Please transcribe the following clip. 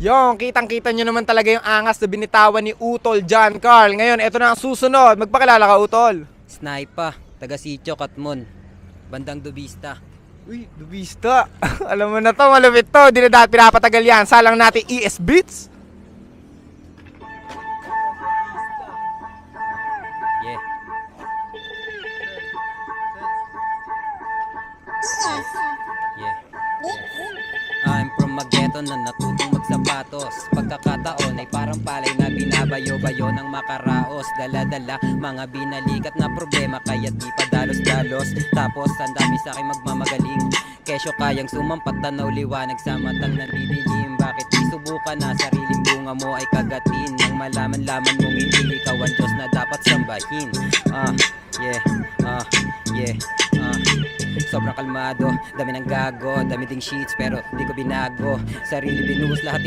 Yung, kitang-kita nyo naman talaga yung angas na binitawan ni Utol John Carl. Ngayon, eto na ang susunod. Magpakilala ka, Utol. Sniper, taga Sitio, Katmon, bandang Dubista. Uy, dubista. Alam mo na to, malupit to. Di na dahil pinapatagal yan. Salang natin ES Beats. Yeah. Yeah. I'm from Mageto na natutong magsapatos. Pagkakataon ay parang palay na binabayo-bayo ng makaraos. Dala-dala mga binalikat na problema kaya't di pa dalos-dalos. Tapos ang dami sa akin magmamagaling. Kesyo kayang sumampat tanaw liwanag sa matang nandidilim. Bakit di subukan na sariling bunga mo ay kagatin? Nang malaman-laman mong hindi ikaw ang Diyos na dapat sambahin. Yeah, yeah, sobrang kalmado, dami ng gago, dami ding sheets pero di ko binago. Sarili binuhos lahat